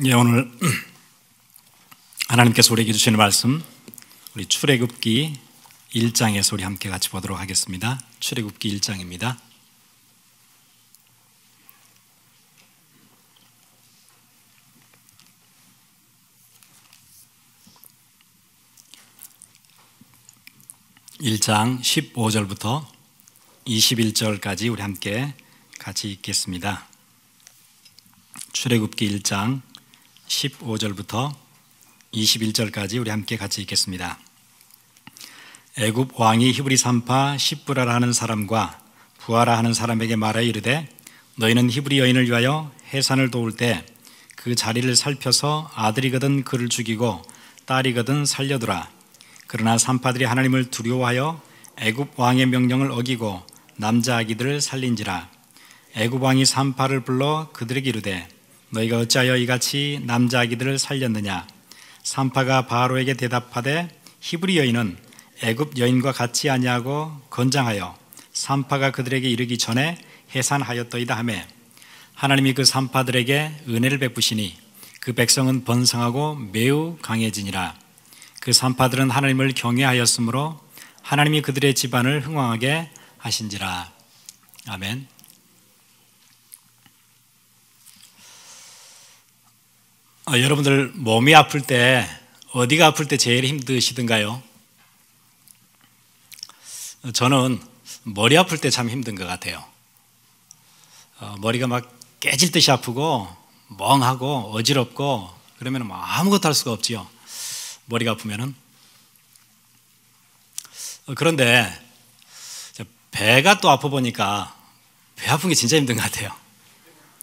예, 오늘 하나님께서 우리에게 주시는 말씀, 우리 출애굽기 1장에서 우리 함께 같이 보도록 하겠습니다. 출애굽기 1장입니다. (1장) 15절부터 21절까지 우리 함께 같이 읽겠습니다. 출애굽기 1장 15절부터 21절까지 우리 함께 같이 읽겠습니다. 애굽 왕이 히브리 산파 십부라라 하는 사람과 부하라 하는 사람에게 말하여 이르되, 너희는 히브리 여인을 위하여 해산을 도울 때 그 자리를 살펴서 아들이거든 그를 죽이고 딸이거든 살려두라. 그러나 산파들이 하나님을 두려워하여 애굽 왕의 명령을 어기고 남자 아기들을 살린지라. 애굽 왕이 산파를 불러 그들에게 이르되, 너희가 어찌하여 이같이 남자 아기들을 살렸느냐? 산파가 바로에게 대답하되, 히브리 여인은 애굽 여인과 같이 아니하고 건장하여 산파가 그들에게 이르기 전에 해산하였더이다 하매, 하나님이 그 산파들에게 은혜를 베푸시니 그 백성은 번성하고 매우 강해지니라. 그 산파들은 하나님을 경외하였으므로 하나님이 그들의 집안을 흥왕하게 하신지라. 아멘. 여러분들 몸이 아플 때 어디가 아플 때 제일 힘드시던가요? 저는 머리 아플 때 참 힘든 것 같아요. 머리가 막 깨질 듯이 아프고 멍하고 어지럽고 그러면 아무것도 할 수가 없지요. 머리가 아프면은. 그런데 배가 또 아파 보니까 배 아픈 게 진짜 힘든 것 같아요.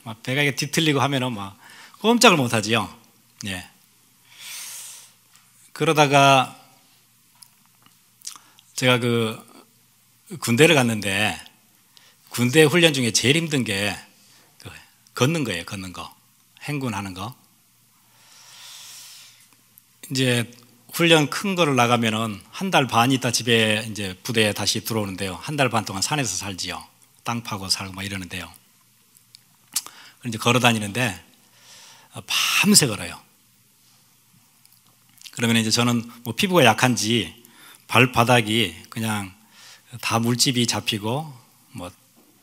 막 배가 이렇게 뒤틀리고 하면은 막 꼼짝을 못 하지요. 예. 그러다가 제가 군대를 갔는데 군대 훈련 중에 제일 힘든 게 걷는 거예요. 걷는 거. 행군하는 거. 이제 훈련 큰 거를 나가면은 한 달 반 있다 집에 이제 부대에 다시 들어오는데요. 한 달 반 동안 산에서 살지요. 땅 파고 살고 막 이러는데요. 이제 걸어 다니는데 밤새 걸어요. 그러면 이제 저는 뭐 피부가 약한지 발바닥이 그냥 다 물집이 잡히고 뭐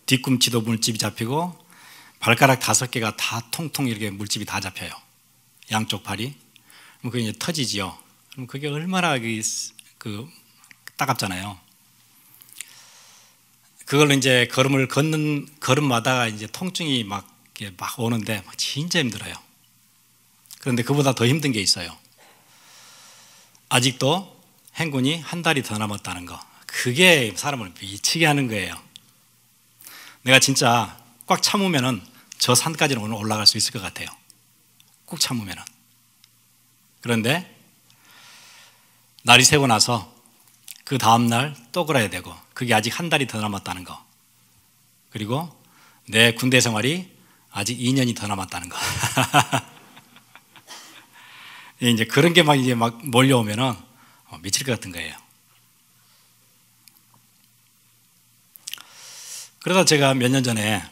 뒤꿈치도 물집이 잡히고 발가락 5개가 다 통통 이렇게 물집이 다 잡혀요. 양쪽 발이. 그럼 그게 이제 터지지요. 그럼 그게 얼마나 따갑잖아요. 그걸로 이제 걸음을 걷는 걸음마다 이제 통증이 막 오는데 진짜 힘들어요. 그런데 그보다 더 힘든 게 있어요. 아직도 행군이 한 달이 더 남았다는 거. 그게 사람을 미치게 하는 거예요. 내가 진짜 꽉 참으면은 저 산까지는 오늘 올라갈 수 있을 것 같아요. 꾹 참으면은. 그런데 날이 새고 나서 그 다음날 또 걸어야 되고, 그게 아직 한 달이 더 남았다는 거. 그리고 내 군대 생활이 아직 2년이 더 남았다는 거. 이제 그런 게 막 몰려오면은 미칠 것 같은 거예요. 그러다 제가 몇 년 전에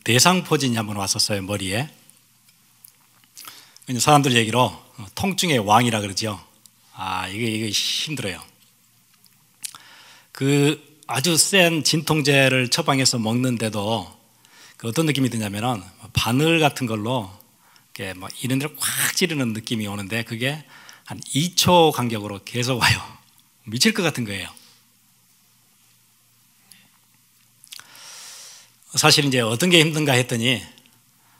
대상포진이 한번 왔었어요. 머리에. 사람들 얘기로 통증의 왕이라 그러죠. 이게 힘들어요. 아주 센 진통제를 처방해서 먹는데도 어떤 느낌이 드냐면은 바늘 같은 걸로 이렇게 막 이런 데를 꽉 찌르는 느낌이 오는데, 그게 한 2초 간격으로 계속 와요. 미칠 것 같은 거예요. 사실 이제 어떤 게 힘든가 했더니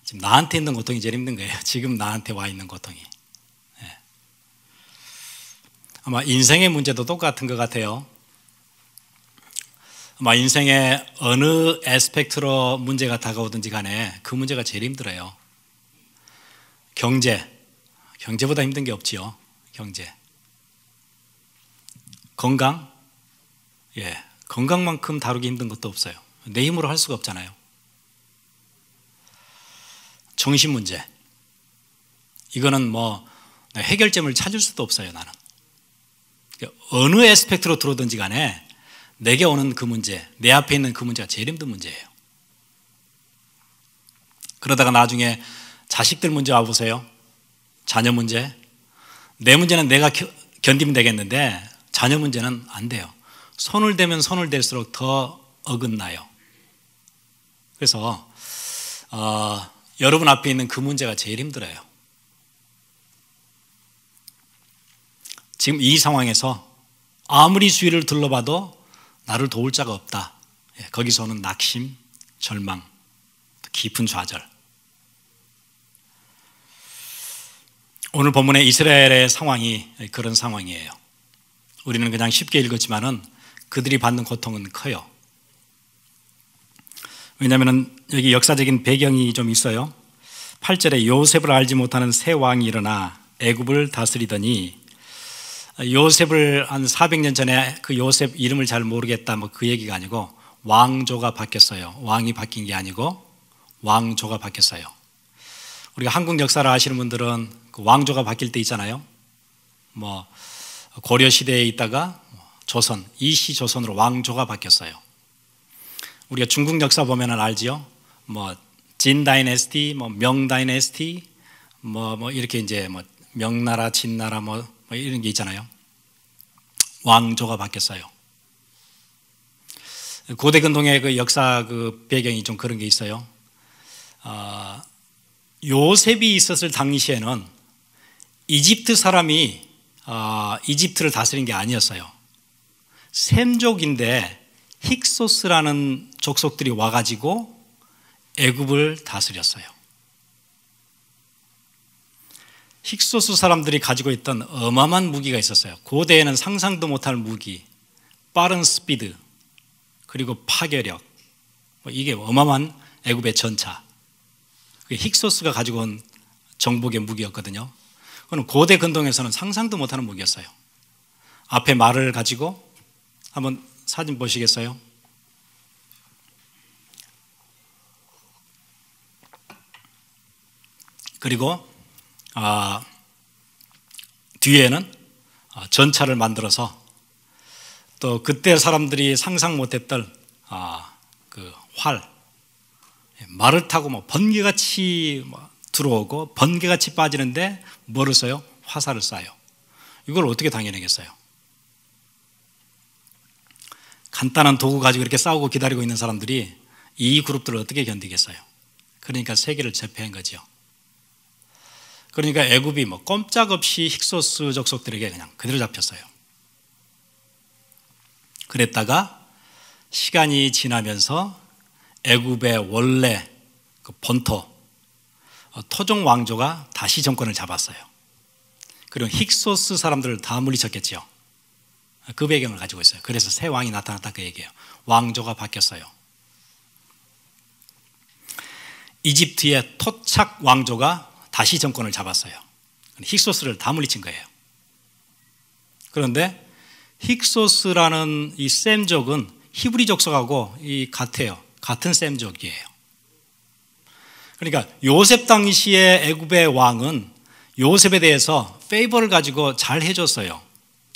지금 나한테 있는 고통이 제일 힘든 거예요. 지금 나한테 와 있는 고통이. 네. 아마 인생의 문제도 똑같은 것 같아요. 아마 인생의 어느 애스펙트로 문제가 다가오든지 간에 그 문제가 제일 힘들어요. 경제보다 힘든 게 없지요. 경제. 건강? 예, 건강만큼 다루기 힘든 것도 없어요. 내 힘으로 할 수가 없잖아요. 정신 문제. 이거는 뭐 해결점을 찾을 수도 없어요, 나는. 어느 애스펙트로 들어오든지 간에 내게 오는 그 문제, 내 앞에 있는 그 문제가 제일 힘든 문제예요. 그러다가 나중에 자식들 문제 와보세요. 자녀 문제. 내 문제는 내가 견디면 되겠는데 자녀 문제는 안 돼요. 손을 대면 손을 댈수록 더 어긋나요. 그래서 여러분 앞에 있는 그 문제가 제일 힘들어요. 지금 이 상황에서 아무리 주위를 둘러봐도 나를 도울 자가 없다. 거기서 오는 낙심, 절망, 깊은 좌절. 오늘 본문의 이스라엘의 상황이 그런 상황이에요. 우리는 그냥 쉽게 읽었지만은 그들이 받는 고통은 커요. 왜냐하면 여기 역사적인 배경이 좀 있어요. 8절에 요셉을 알지 못하는 새 왕이 일어나 애굽을 다스리더니, 요셉을 한 400년 전에 그 요셉 이름을 잘 모르겠다 뭐 그 얘기가 아니고 왕조가 바뀌었어요. 왕이 바뀐 게 아니고 왕조가 바뀌었어요. 우리가 한국 역사를 아시는 분들은 그 왕조가 바뀔 때 있잖아요. 뭐 고려 시대에 있다가 조선, 이시 조선으로 왕조가 바뀌었어요. 우리가 중국 역사 보면은 알지요. 뭐 진 다이내스티, 뭐 명 다이내스티, 뭐 이렇게 이제 뭐 명나라, 진나라 뭐 이런 게 있잖아요. 왕조가 바뀌었어요. 고대 근동의 그 역사 그 배경이 좀 그런 게 있어요. 요셉이 있었을 당시에는 이집트 사람이 이집트를 다스린 게 아니었어요. 셈족인데 힉소스라는 족속들이 와가지고 애굽을 다스렸어요. 힉소스 사람들이 가지고 있던 어마어마한 무기가 있었어요. 고대에는 상상도 못할 무기, 빠른 스피드, 그리고 파괴력, 이게 어마어마한 애굽의 전차. 힉소스가 가지고 온 정복의 무기였거든요. 그건 고대 근동에서는 상상도 못하는 무기였어요. 앞에 말을 가지고 한번 사진 보시겠어요? 그리고 뒤에는 전차를 만들어서 또 그때 사람들이 상상 못했던 그 활, 말을 타고 뭐 번개같이 들어오고 번개같이 빠지는데 뭐를 써요? 화살을 쏴요. 이걸 어떻게 당해내겠어요? 간단한 도구 가지고 이렇게 싸우고 기다리고 있는 사람들이 이 그룹들을 어떻게 견디겠어요? 그러니까 세계를 제패한 거죠. 그러니까 애굽이 뭐 꼼짝없이 힉소스 족속들에게 그냥 그대로 잡혔어요. 그랬다가 시간이 지나면서 애굽의 원래 그 본토 토종 왕조가 다시 정권을 잡았어요. 그리고 힉소스 사람들을 다 물리쳤겠죠. 그 배경을 가지고 있어요. 그래서 새 왕이 나타났다 그 얘기예요. 왕조가 바뀌었어요. 이집트의 토착 왕조가 다시 정권을 잡았어요. 힉소스를 다 물리친 거예요. 그런데 힉소스라는 이 셈족은 히브리 족속하고 같아요. 같은 셈족이에요. 그러니까 요셉 당시의 애굽의 왕은 요셉에 대해서 페이버를 가지고 잘 해줬어요.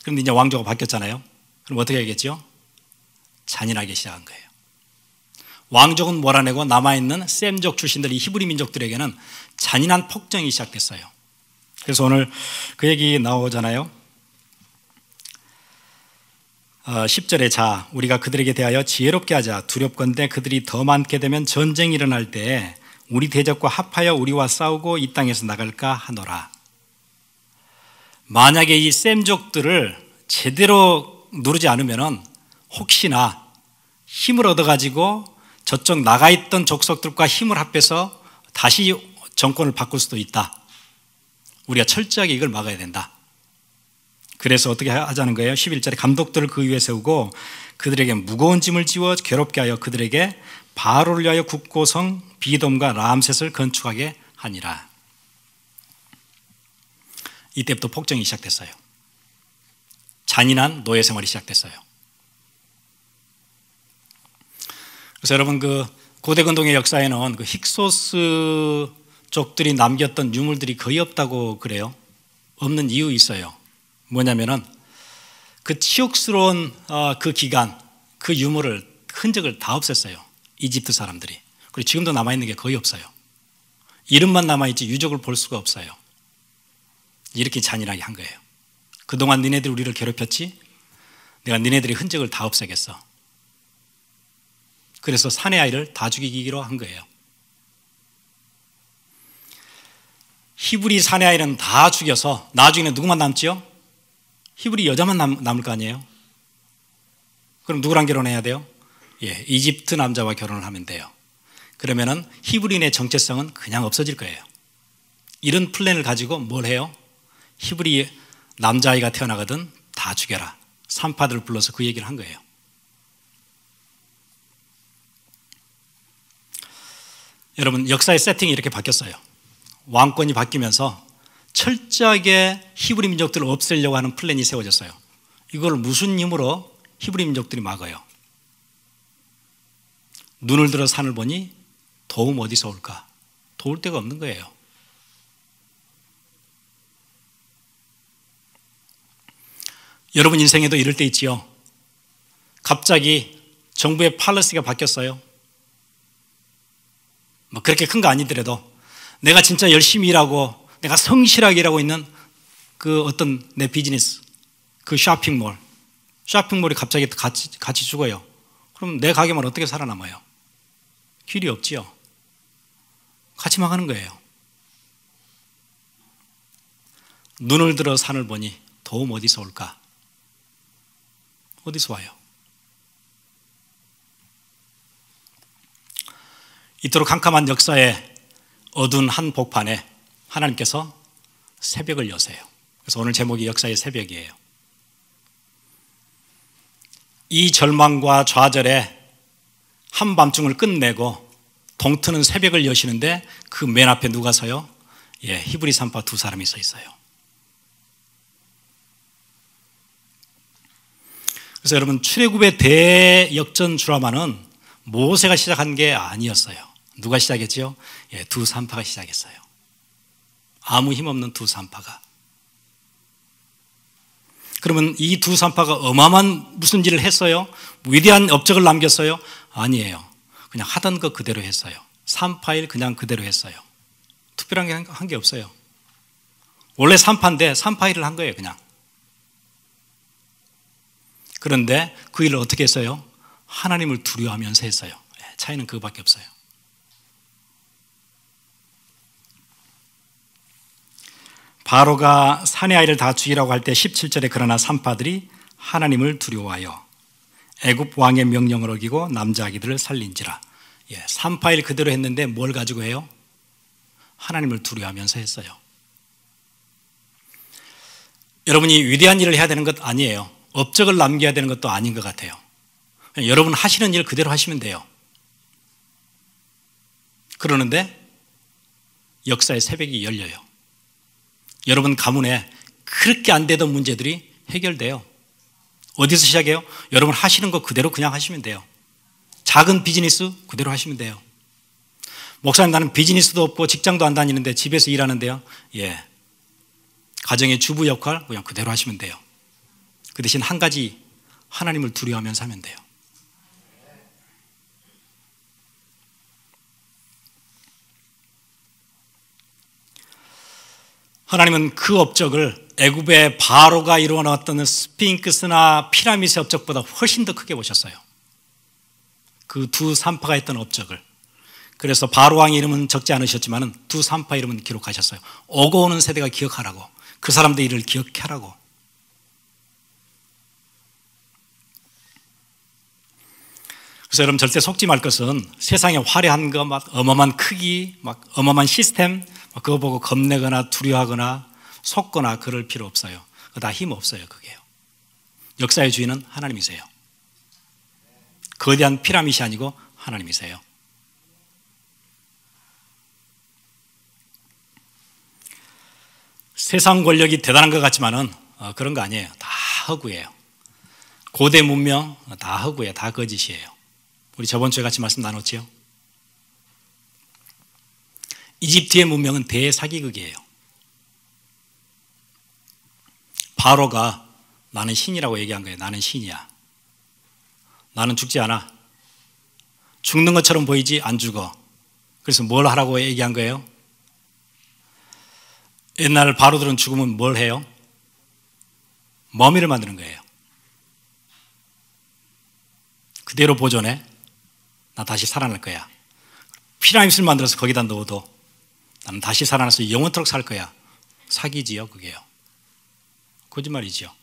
그런데 이제 왕조가 바뀌었잖아요. 그럼 어떻게 하겠죠? 잔인하게 시작한 거예요. 왕족은 몰아내고 남아있는 셈족 출신들, 이 히브리 민족들에게는 잔인한 폭정이 시작됐어요. 그래서 오늘 그 얘기 나오잖아요. 10절에 자 우리가 그들에게 대하여 지혜롭게 하자. 두렵건대 그들이 더 많게 되면 전쟁이 일어날 때에 우리 대적과 합하여 우리와 싸우고 이 땅에서 나갈까 하노라. 만약에 이 셈족들을 제대로 누르지 않으면 혹시나 힘을 얻어가지고 저쪽 나가 있던 족속들과 힘을 합해서 다시 정권을 바꿀 수도 있다. 우리가 철저하게 이걸 막아야 된다. 그래서 어떻게 하자는 거예요? 11절에 감독들을 그 위에 세우고 그들에게 무거운 짐을 지워 괴롭게 하여 그들에게 바로를 위하여 국고성 비돔과 람셋을 건축하게 하니라. 이때부터 폭정이 시작됐어요. 잔인한 노예 생활이 시작됐어요. 그래서 여러분 그 고대 근동의 역사에는 그 힉소스 족들이 남겼던 유물들이 거의 없다고 그래요. 없는 이유 있어요. 뭐냐면은 그 치욕스러운 그 기간, 그 유물을 흔적을 다 없앴어요. 이집트 사람들이. 그리고 지금도 남아있는 게 거의 없어요. 이름만 남아있지 유족을 볼 수가 없어요. 이렇게 잔인하게 한 거예요. 그동안 니네들이 우리를 괴롭혔지? 내가 니네들의 흔적을 다 없애겠어. 그래서 사내 아이를 다 죽이기로 한 거예요. 히브리 사내 아이는 다 죽여서 나중에는 누구만 남지요? 히브리 여자만 남을 거 아니에요? 그럼 누구랑 결혼해야 돼요? 이집트 남자와 결혼을 하면 돼요. 그러면은 히브리인의 정체성은 그냥 없어질 거예요. 이런 플랜을 가지고 뭘 해요? 히브리 남자아이가 태어나거든 다 죽여라. 산파들을 불러서 그 얘기를 한 거예요. 여러분, 역사의 세팅이 이렇게 바뀌었어요. 왕권이 바뀌면서 철저하게 히브리 민족들을 없애려고 하는 플랜이 세워졌어요. 이걸 무슨 힘으로 히브리 민족들이 막아요? 눈을 들어 산을 보니 도움 어디서 올까? 도울 데가 없는 거예요. 여러분 인생에도 이럴 때 있지요. 갑자기 정부의 팔러시가 바뀌었어요. 뭐 그렇게 큰 거 아니더라도 내가 진짜 열심히 일하고 내가 성실하게 일하고 있는 그 어떤 내 비즈니스, 그 쇼핑몰이 갑자기 같이 죽어요. 그럼 내 가게만 어떻게 살아남아요? 길이 없지요. 같이 망하는 거예요. 눈을 들어 산을 보니 도움 어디서 올까? 어디서 와요? 이토록 캄캄한 역사의 어두운 한복판에 하나님께서 새벽을 여세요. 그래서 오늘 제목이 역사의 새벽이에요. 이 절망과 좌절에 한밤중을 끝내고 동트는 새벽을 여시는데 그 맨 앞에 누가 서요? 히브리 산파 두 사람이 서 있어요. 그래서 여러분, 출애굽의 대역전 드라마는 모세가 시작한 게 아니었어요. 누가 시작했지요? 두 산파가 시작했어요. 아무 힘없는 두 산파가. 그러면 이 두 산파가 어마어마한 무슨 일을 했어요? 위대한 업적을 남겼어요? 아니에요. 그냥 하던 거 그대로 했어요. 산파일 그냥 그대로 했어요. 특별한 게 한 게 없어요. 원래 산파인데 산파일을 한 거예요, 그냥. 그런데 그 일을 어떻게 했어요? 하나님을 두려워하면서 했어요. 차이는 그거밖에 없어요. 바로가 사내 아이를 다 죽이라고 할 때 17절에 그러나 산파들이 하나님을 두려워하여 애굽 왕의 명령을 어기고 남자 아기들을 살린지라. 산파일 그대로 했는데 뭘 가지고 해요? 하나님을 두려워하면서 했어요. 여러분이 위대한 일을 해야 되는 것 아니에요. 업적을 남겨야 되는 것도 아닌 것 같아요. 여러분 하시는 일 그대로 하시면 돼요. 그러는데 역사의 새벽이 열려요. 여러분 가문에 그렇게 안 되던 문제들이 해결돼요. 어디서 시작해요? 여러분 하시는 거 그대로 그냥 하시면 돼요. 작은 비즈니스 그대로 하시면 돼요. 목사님, 나는 비즈니스도 없고 직장도 안 다니는데 집에서 일하는데요. 가정의 주부 역할 그냥 그대로 하시면 돼요. 그 대신 한 가지, 하나님을 두려워하면서 하면 돼요. 하나님은 그 업적을 애굽의 바로가 이루어놨던 스핑크스나 피라미드의 업적보다 훨씬 더 크게 보셨어요. 그 두 산파가 했던 업적을. 그래서 바로 왕의 이름은 적지 않으셨지만 두 산파 이름은 기록하셨어요. 오고 오는 세대가 기억하라고, 그 사람들 일을 기억하라고. 그래서 여러분 절대 속지 말 것은 세상에 화려한 거, 막 어마어마한 크기, 막 어마어마한 시스템, 그거 보고 겁내거나 두려워하거나 속거나 그럴 필요 없어요. 그거 다 힘 없어요. 그게요. 역사의 주인은 하나님이세요. 거대한 피라미드이 아니고 하나님이세요. 세상 권력이 대단한 것 같지만은 그런 거 아니에요. 다 허구예요. 고대 문명 다 허구예요. 다 거짓이에요. 우리 저번 주에 같이 말씀 나눴지요. 이집트의 문명은 대사기극이에요. 바로가 나는 신이라고 얘기한 거예요. 나는 신이야. 나는 죽지 않아. 죽는 것처럼 보이지 안 죽어. 그래서 뭘 하라고 얘기한 거예요? 옛날 바로들은 죽으면 뭘 해요? 머미를 만드는 거예요. 그대로 보존해. 나 다시 살아날 거야. 피라미드를 만들어서 거기다 넣어도 나는 다시 살아나서 영원토록 살 거야. 사기지요, 그게요. 거짓말이지요.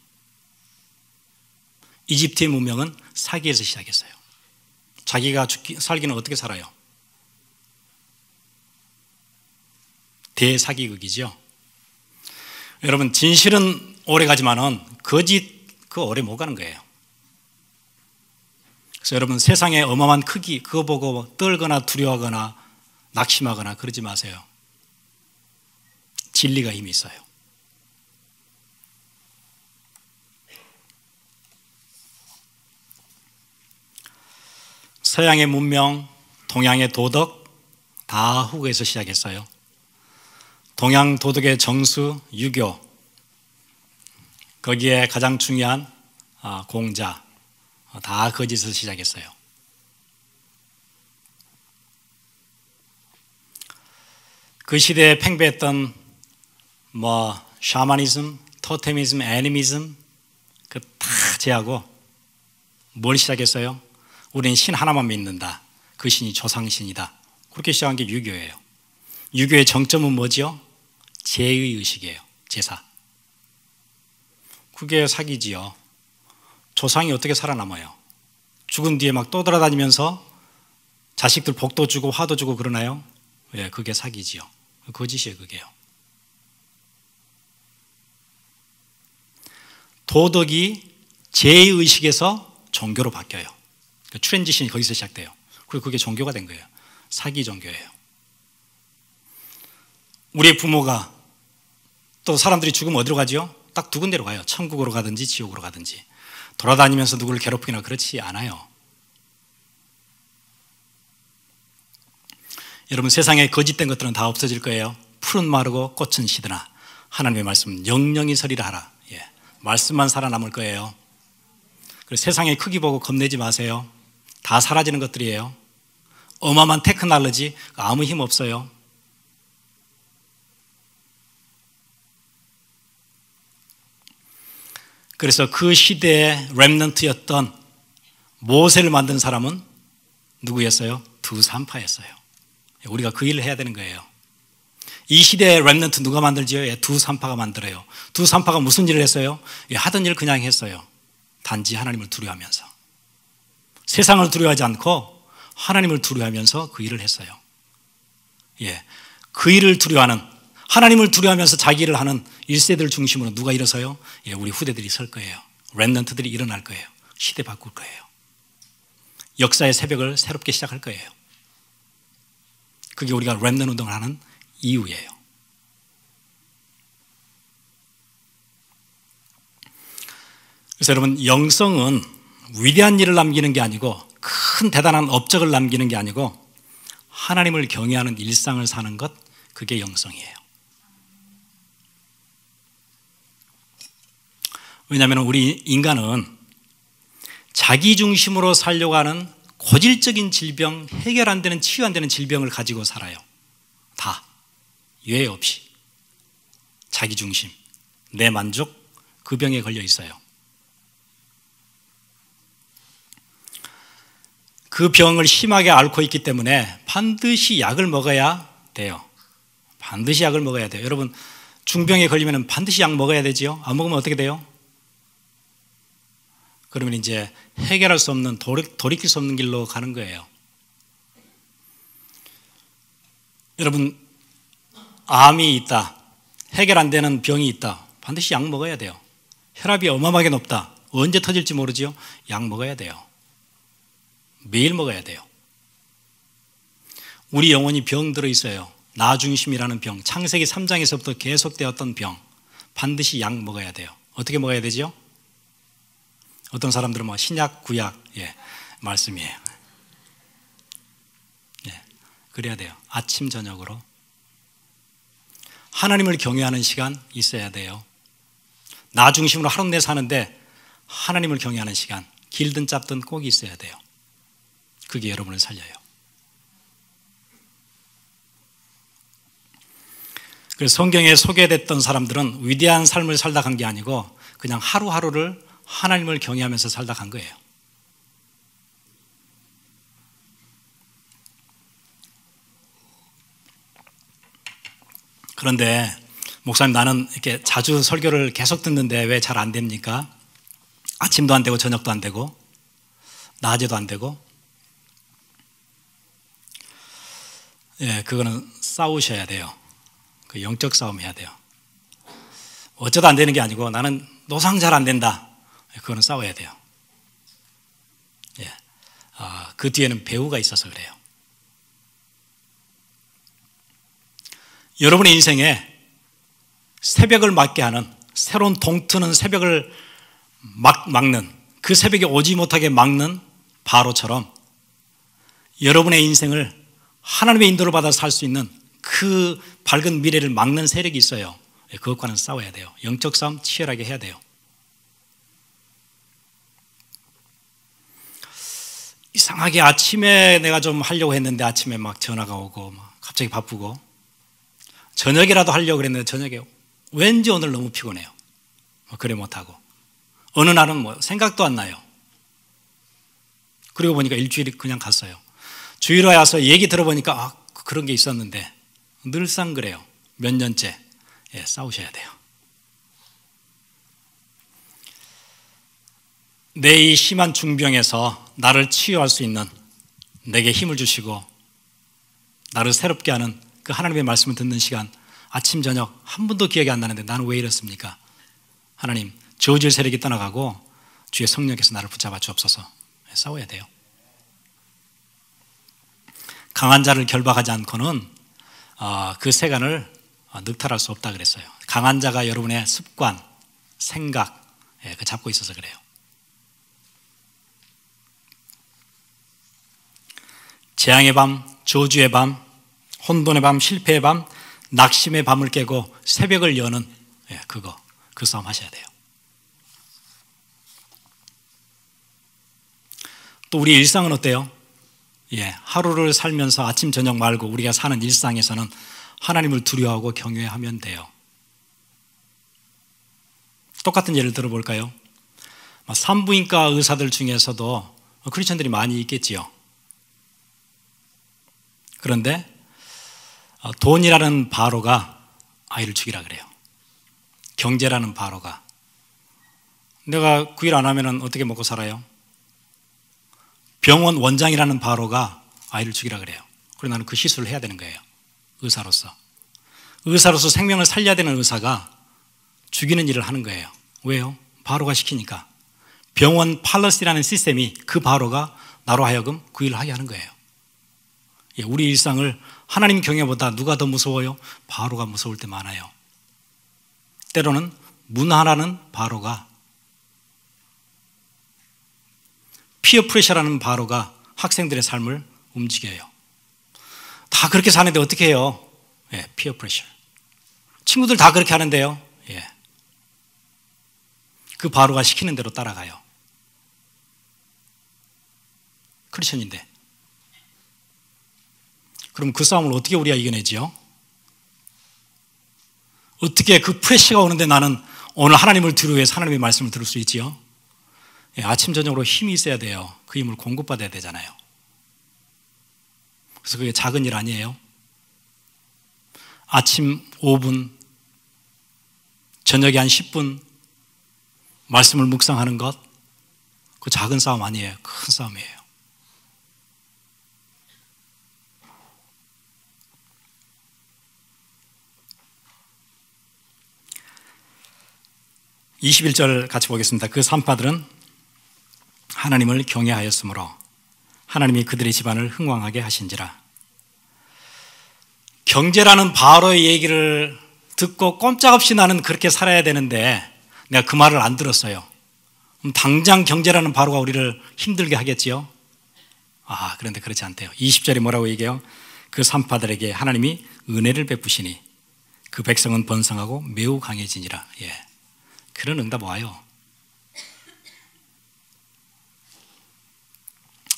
이집트의 문명은 사기에서 시작했어요. 자기가 살기는 어떻게 살아요? 대사기극이죠. 여러분, 진실은 오래 가지만은 거짓 오래 못 가는 거예요. 그래서 여러분, 세상의 어마어마한 크기 그거 보고 떨거나 두려워하거나 낙심하거나 그러지 마세요. 진리가 힘이 있어요. 서양의 문명, 동양의 도덕 다 후구에서 시작했어요. 동양 도덕의 정수, 유교, 거기에 가장 중요한 공자, 다 거짓에서 시작했어요. 그 시대에 팽배했던 샤머니즘, 토테미즘, 애니미즘 그 다 제하고 뭘 시작했어요? 우리는 신 하나만 믿는다. 그 신이 조상신이다. 그렇게 시작한 게 유교예요. 유교의 정점은 뭐죠? 제의 의식이에요. 제사. 그게 사기지요. 조상이 어떻게 살아남아요? 죽은 뒤에 막 떠돌아다니면서 자식들 복도 주고 화도 주고 그러나요? 예, 그게 사기지요. 거짓이에요, 그게요. 도덕이 제의식에서 종교로 바뀌어요. 트랜지션이 거기서 시작돼요. 그리고 그게 종교가 된 거예요. 사기 종교예요. 우리의 부모가 또 사람들이 죽으면 어디로 가죠? 딱 두 군데로 가요. 천국으로 가든지 지옥으로 가든지. 돌아다니면서 누구를 괴롭히거나 그렇지 않아요. 여러분, 세상에 거짓된 것들은 다 없어질 거예요. 풀은 마르고 꽃은 시드나 하나님의 말씀 영영이 서리라 하라. 예, 말씀만 살아남을 거예요. 그래서 세상의 크기 보고 겁내지 마세요. 다 사라지는 것들이에요. 어마어마한 테크놀로지 아무 힘 없어요. 그래서 그 시대의 렘넌트였던 모세를 만든 사람은 누구였어요? 두산파였어요. 우리가 그 일을 해야 되는 거예요. 이 시대의 렘넌트 누가 만들지요? 두산파가 만들어요. 두산파가 무슨 일을 했어요? 하던 일 그냥 했어요. 단지 하나님을 두려워하면서. 세상을 두려워하지 않고 하나님을 두려워하면서 그 일을 했어요. 예, 그 일을 두려워하는, 하나님을 두려워하면서 자기 일을 하는 1세대를 중심으로 누가 일어서요? 예, 우리 후대들이 설 거예요. 렘넌트들이 일어날 거예요. 시대 바꿀 거예요. 역사의 새벽을 새롭게 시작할 거예요. 그게 우리가 렘넌트 운동을 하는 이유예요. 그래서 여러분, 영성은 위대한 일을 남기는 게 아니고 큰 대단한 업적을 남기는 게 아니고 하나님을 경외하는 일상을 사는 것, 그게 영성이에요. 왜냐하면 우리 인간은 자기 중심으로 살려고 하는 고질적인 질병, 해결 안 되는, 치유 안 되는 질병을 가지고 살아요. 다 예외 없이 자기 중심, 내 만족, 그 병에 걸려 있어요. 그 병을 심하게 앓고 있기 때문에 반드시 약을 먹어야 돼요. 반드시 약을 먹어야 돼요. 여러분, 중병에 걸리면 반드시 약 먹어야 되지요. 안 먹으면 어떻게 돼요? 그러면 이제 해결할 수 없는, 돌이킬 수 없는 길로 가는 거예요. 여러분, 암이 있다, 해결 안 되는 병이 있다, 반드시 약 먹어야 돼요. 혈압이 어마어마하게 높다, 언제 터질지 모르지요. 약 먹어야 돼요. 매일 먹어야 돼요. 우리 영혼이 병 들어 있어요. 나 중심이라는 병, 창세기 3장에서부터 계속되었던 병, 반드시 약 먹어야 돼요. 어떻게 먹어야 되죠? 어떤 사람들은 신약, 구약, 예, 말씀이에요. 예, 그래야 돼요. 아침, 저녁으로. 하나님을 경외하는 시간 있어야 돼요. 나 중심으로 하루 내 사는데 하나님을 경외하는 시간, 길든 짧든 꼭 있어야 돼요. 그게 여러분을 살려요. 그래서 성경에 소개됐던 사람들은 위대한 삶을 살다 간 게 아니고 그냥 하루하루를 하나님을 경외하면서 살다 간 거예요. 그런데 목사님, 나는 이렇게 자주 설교를 계속 듣는데 왜 잘 안 됩니까? 아침도 안 되고 저녁도 안 되고 낮에도 안 되고. 예, 그거는 싸우셔야 돼요. 그 영적 싸움 해야 돼요. 어쩌다 안 되는 게 아니고 나는 노상 잘 안 된다. 그거는 싸워야 돼요. 예, 그 뒤에는 배우가 있어서 그래요. 여러분의 인생에 새벽을 맞게 하는, 새로운 동트는 새벽을 막는, 그 새벽에 오지 못하게 막는 바로처럼 여러분의 인생을 하나님의 인도를 받아 살 수 있는 그 밝은 미래를 막는 세력이 있어요. 그것과는 싸워야 돼요. 영적 싸움 치열하게 해야 돼요. 이상하게 아침에 내가 좀 하려고 했는데 아침에 막 전화가 오고 막 갑자기 바쁘고, 저녁이라도 하려고 그랬는데 저녁에 왠지 오늘 너무 피곤해요. 그래 못하고, 어느 날은 뭐 생각도 안 나요. 그리고 보니까 일주일이 그냥 갔어요. 주일에 와서 얘기 들어보니까 그런 게 있었는데, 늘상 그래요. 몇 년째. 예, 싸우셔야 돼요. 내 이 심한 중병에서 나를 치유할 수 있는, 내게 힘을 주시고 나를 새롭게 하는 그 하나님의 말씀을 듣는 시간, 아침 저녁 한 번도 기억이 안 나는데 나는 왜 이렇습니까? 하나님, 저질 세력이 떠나가고 주의 성령께서 나를 붙잡아 주옵소서. 싸워야 돼요. 강한 자를 결박하지 않고는 그 세간을 늑탈할 수 없다 그랬어요. 강한 자가 여러분의 습관, 생각, 그 잡고 있어서 그래요. 재앙의 밤, 저주의 밤, 혼돈의 밤, 실패의 밤, 낙심의 밤을 깨고 새벽을 여는 그 싸움 하셔야 돼요. 또 우리 일상은 어때요? 하루를 살면서 아침 저녁 말고 우리가 사는 일상에서는 하나님을 두려워하고 경외하면 돼요. 똑같은 예를 들어볼까요? 산부인과 의사들 중에서도 크리스천들이 많이 있겠지요. 그런데 돈이라는 바로가 아이를 죽이라 그래요. 경제라는 바로가. 내가 그 일 안 하면 어떻게 먹고 살아요? 병원 원장이라는 바로가 아이를 죽이라 그래요. 그래서 나는 그 시술을 해야 되는 거예요. 의사로서 생명을 살려야 되는 의사가 죽이는 일을 하는 거예요. 왜요? 바로가 시키니까. 병원 팔러시라는 시스템이, 그 바로가 나로 하여금 그 일을 하게 하는 거예요. 우리 일상을 하나님 경외보다 누가 더 무서워요? 바로가 무서울 때 많아요. 때로는 문화라는 바로가, 피어 프레셔라는 바로가 학생들의 삶을 움직여요. 다 그렇게 사는데 어떻게 해요? 피어 프레셔. 친구들 다 그렇게 하는데요. 그 바로가 시키는 대로 따라가요. 크리스천인데. 그럼 그 싸움을 어떻게 우리가 이겨내지요? 어떻게 그 프레셔가 오는데 나는 오늘 하나님을 두려워해서 하나님의 말씀을 들을 수 있지요? 아침 저녁으로 힘이 있어야 돼요. 그 힘을 공급받아야 되잖아요. 그래서 그게 작은 일 아니에요. 아침 5분, 저녁에 한 10분 말씀을 묵상하는 것, 그 작은 싸움 아니에요. 큰 싸움이에요. (21절) 같이 보겠습니다. 그 산파들은 하나님을 경외하였으므로 하나님이 그들의 집안을 흥왕하게 하신지라. 경제라는 바로의 얘기를 듣고 꼼짝없이 나는 그렇게 살아야 되는데 내가 그 말을 안 들었어요. 그럼 당장 경제라는 바로가 우리를 힘들게 하겠지요? 그런데 그렇지 않대요. 20절에 뭐라고 얘기해요? 그 산파들에게 하나님이 은혜를 베푸시니 그 백성은 번성하고 매우 강해지니라. 그런 응답 와요.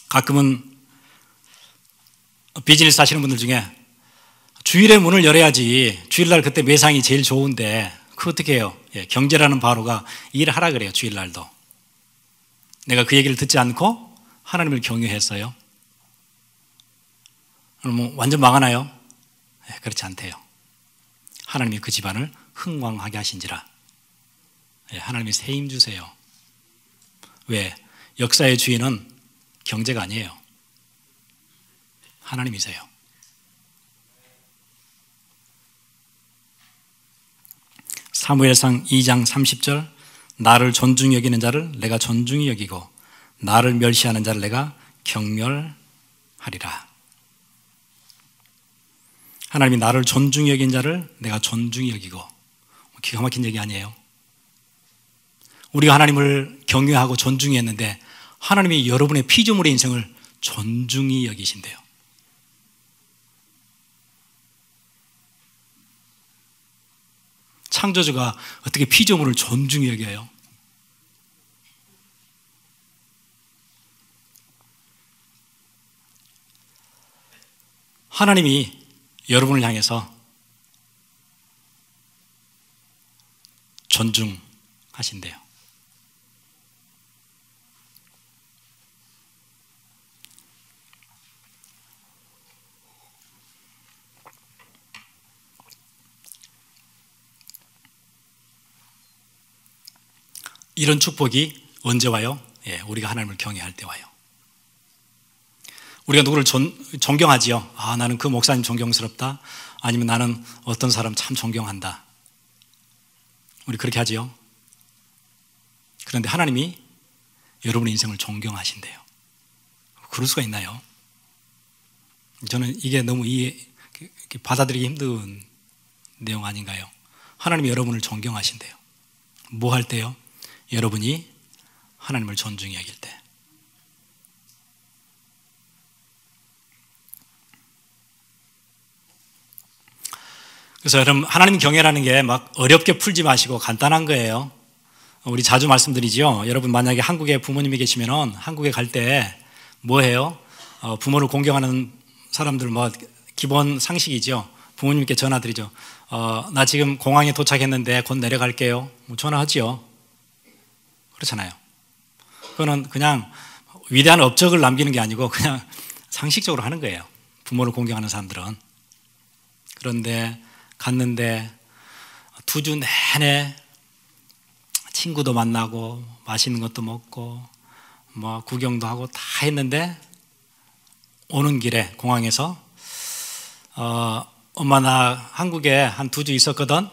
가끔은 비즈니스 하시는 분들 중에 주일에 문을 열어야지. 주일날 그때 매상이 제일 좋은데 그거 어떻게 해요? 경제라는 바로가 일하라 그래요. 주일날도. 내가 그 얘기를 듣지 않고 하나님을 경외했어요. 그럼 완전 망하나요? 그렇지 않대요. 하나님이 그 집안을 흥왕하게 하신지라. 하나님이 새 힘 주세요. 왜? 역사의 주인은 경제가 아니에요. 하나님이세요. 사무엘상 2장 30절, 나를 존중히 여기는 자를 내가 존중히 여기고 나를 멸시하는 자를 내가 경멸하리라. 하나님이 나를 존중히 여긴 자를 내가 존중히 여기고. 기가 막힌 얘기 아니에요? 우리가 하나님을 경외하고 존중히 했는데 하나님이 여러분의 피조물의 인생을 존중히 여기신대요. 창조주가 어떻게 피조물을 존중히 여겨요? 하나님이 여러분을 향해서 존중하신대요. 이런 축복이 언제 와요? 우리가 하나님을 경외할 때 와요. 우리가 누구를 존경하지요. 나는 그 목사님 존경스럽다. 아니면 나는 어떤 사람 참 존경한다. 우리 그렇게 하지요. 그런데 하나님이 여러분의 인생을 존경하신대요. 그럴 수가 있나요? 저는 이게 너무 받아들이기 힘든 내용 아닌가요? 하나님이 여러분을 존경하신대요. 뭐 할 때요? 여러분이 하나님을 존중히 여길 때. 그래서 여러분, 하나님 경외라는 게 막 어렵게 풀지 마시고 간단한 거예요. 우리 자주 말씀드리죠. 여러분 만약에 한국에 부모님이 계시면 한국에 갈 때 뭐 해요? 부모를 공경하는 사람들 뭐 기본 상식이죠. 부모님께 전화드리죠. 나 지금 공항에 도착했는데 곧 내려갈게요. 전화하지요. 그렇잖아요. 그거는 그냥 위대한 업적을 남기는 게 아니고 그냥 상식적으로 하는 거예요. 부모를 공경하는 사람들은. 그런데 갔는데 2주 내내 친구도 만나고 맛있는 것도 먹고 뭐 구경도 하고 다 했는데 오는 길에 공항에서 엄마 나 한국에 한 2주 있었거든.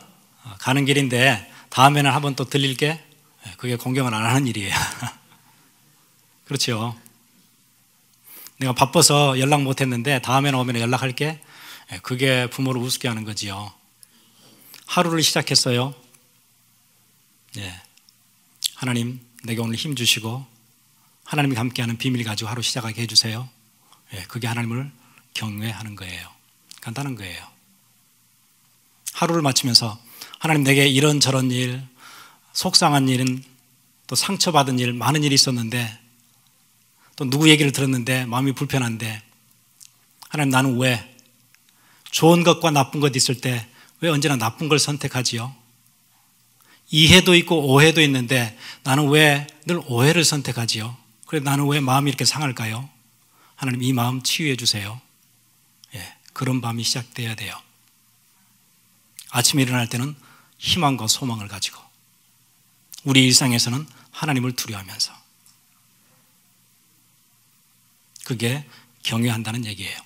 가는 길인데 다음에는 한번 또 들릴게. 그게 공경을 안 하는 일이에요. 그렇죠. 내가 바빠서 연락 못 했는데 다음에는 오면 연락할게. 그게 부모를 우습게 하는 거지요. 하루를 시작했어요. 하나님 내게 오늘 힘 주시고 하나님이 함께하는 비밀 가지고 하루 시작하게 해주세요. 그게 하나님을 경외하는 거예요. 간단한 거예요. 하루를 마치면서 하나님 내게 이런저런 일, 속상한 일은 또 상처받은 일, 많은 일이 있었는데 또 누구 얘기를 들었는데 마음이 불편한데 하나님 나는 왜 좋은 것과 나쁜 것 있을 때 왜 언제나 나쁜 걸 선택하지요? 이해도 있고 오해도 있는데 나는 왜 늘 오해를 선택하지요? 그래 나는 왜 마음이 이렇게 상할까요? 하나님 이 마음 치유해 주세요. 그런 밤이 시작돼야 돼요. 아침에 일어날 때는 희망과 소망을 가지고 우리 일상에서는 하나님을 두려워하면서 그게 경외한다는 얘기예요.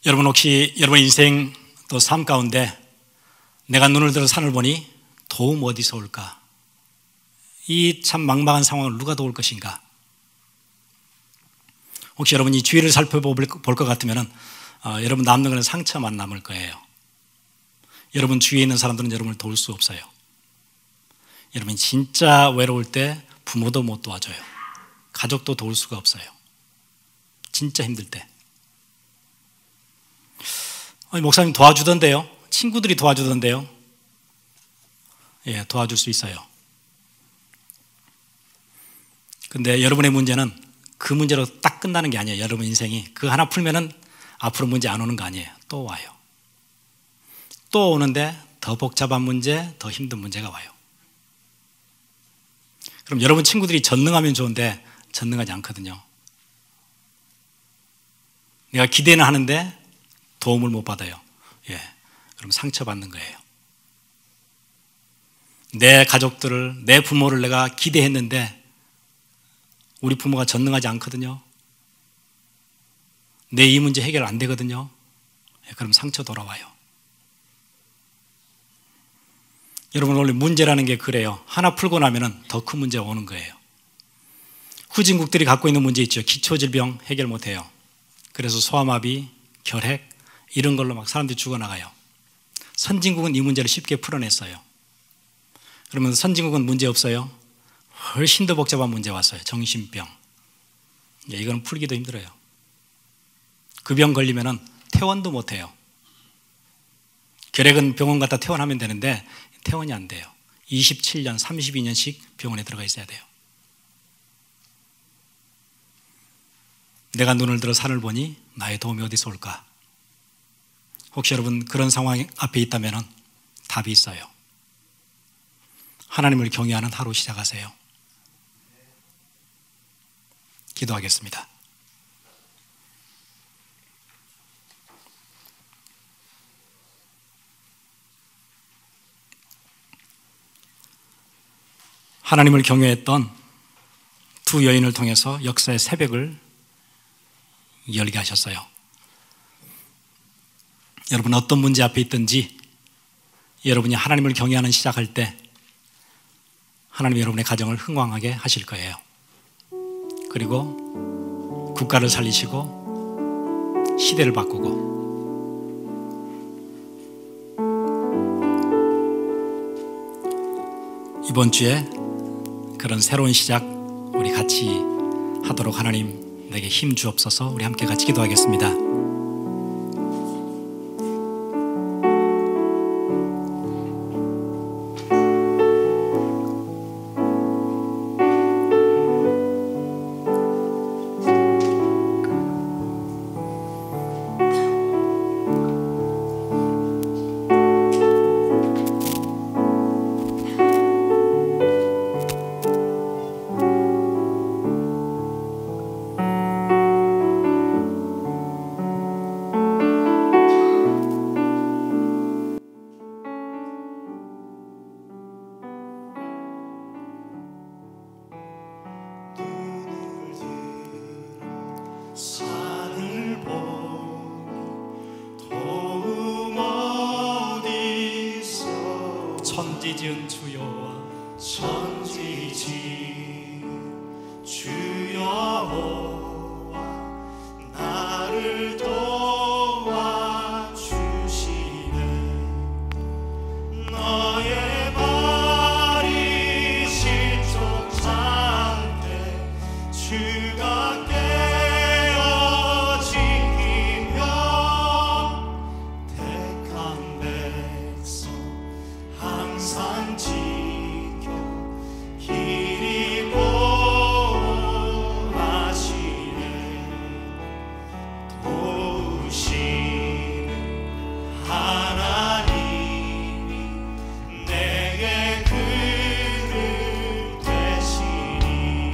여러분 혹시 여러분 인생 또 삶 가운데 내가 눈을 들어 산을 보니 도움 어디서 올까? 이 참 망망한 상황을 누가 도울 것인가? 혹시 여러분이 주위를 살펴볼 것 같으면 여러분 남는 것은 상처만 남을 거예요. 여러분 주위에 있는 사람들은 여러분을 도울 수 없어요. 여러분이 진짜 외로울 때 부모도 못 도와줘요. 가족도 도울 수가 없어요. 진짜 힘들 때. 목사님 도와주던데요? 친구들이 도와주던데요? 도와줄 수 있어요. 근데 여러분의 문제는 그 문제로 딱 끝나는 게 아니에요. 여러분 인생이 그 하나 풀면은 앞으로 문제 안 오는 거 아니에요. 또 와요. 또 오는데 더 복잡한 문제, 더 힘든 문제가 와요. 그럼 여러분 친구들이 전능하면 좋은데 전능하지 않거든요. 내가 기대는 하는데 도움을 못 받아요. 그럼 상처받는 거예요. 내 가족들을, 내 부모를 내가 기대했는데 우리 부모가 전능하지 않거든요. 내 이 문제 해결 안 되거든요. 그럼 상처 돌아와요. 여러분, 원래 문제라는 게 그래요. 하나 풀고 나면 더 큰 문제가 오는 거예요. 후진국들이 갖고 있는 문제 있죠. 기초질병 해결 못해요. 그래서 소아마비, 결핵 이런 걸로 막 사람들이 죽어나가요. 선진국은 이 문제를 쉽게 풀어냈어요. 그러면 선진국은 문제 없어요? 훨씬 더 복잡한 문제 왔어요. 정신병. 이건 풀기도 힘들어요. 그 병 걸리면 퇴원도 못해요. 결핵은 병원 갔다 퇴원하면 되는데 퇴원이 안 돼요. 27년, 32년씩 병원에 들어가 있어야 돼요. 내가 눈을 들어 산을 보니 나의 도움이 어디서 올까? 혹시 여러분 그런 상황 앞에 있다면 답이 있어요. 하나님을 경외하는 하루 시작하세요. 기도하겠습니다. 하나님을 경외했던 두 여인을 통해서 역사의 새벽을 열게 하셨어요. 여러분 어떤 문제 앞에 있든지 여러분이 하나님을 경외하는 시작할 때 하나님이 여러분의 가정을 흥왕하게 하실 거예요. 그리고 국가를 살리시고 시대를 바꾸고 이번 주에 그런 새로운 시작 우리 같이 하도록 하나님 내게 힘 주옵소서. 우리 함께 같이 기도하겠습니다. 천지 지은 주여와 천지 지은 주여와 나를 도와주시네. 너의 발이 실족 상태 주가 깨어 지키며 택한 백성 항상 지켜 길이 보호하시네. 도우시는 하나님이 내게 그릇 되시니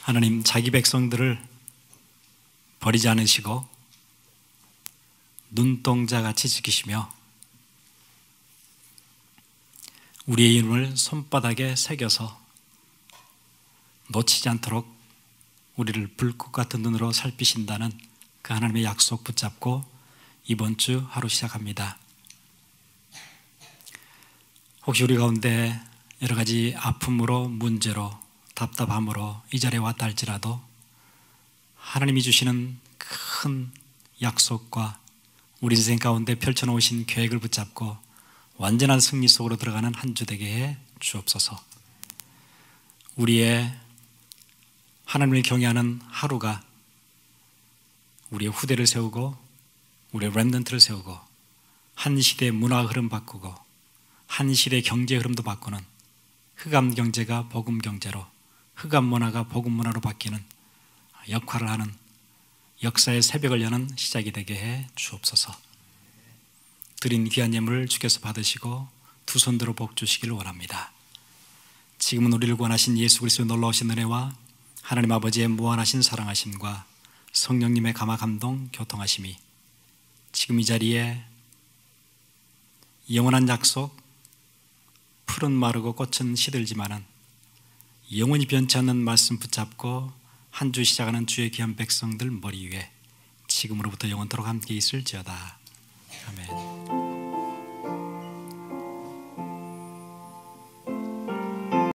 하나님 자기 백성들을 버리지 않으시고 눈동자같이 지키시며 우리의 이름을 손바닥에 새겨서 놓치지 않도록 우리를 불꽃 같은 눈으로 살피신다는 그 하나님의 약속 붙잡고 이번 주 하루 시작합니다. 혹시 우리 가운데 여러 가지 아픔으로, 문제로, 답답함으로 이 자리에 왔다 할지라도 하나님이 주시는 큰 약속과 우리 인생 가운데 펼쳐놓으신 계획을 붙잡고 완전한 승리 속으로 들어가는 한 주 되게 해 주옵소서. 우리의 하나님을 경외하는 하루가 우리의 후대를 세우고 우리의 렘넌트를 세우고 한 시대의 문화 흐름 바꾸고 한 시대의 경제 흐름도 바꾸는 흑암 경제가 복음 경제로, 흑암 문화가 복음 문화로 바뀌는 역할을 하는 역사의 새벽을 여는 시작이 되게 해 주옵소서. 드린 귀한 예물을 주께서 받으시고 두 손들어 복 주시기를 원합니다. 지금은 우리를 구원하신 예수 그리스도의 놀라우신 은혜와 하나님 아버지의 무한하신 사랑하심과 성령님의 감화 감동 교통하심이 지금 이 자리에 영원한 약속, 풀은 마르고 꽃은 시들지만은 영원히 변치 않는 말씀 붙잡고 한 주 시작하는 주의 귀한 백성들 머리 위에 지금으로부터 영원토록 함께 있을지어다. 아멘.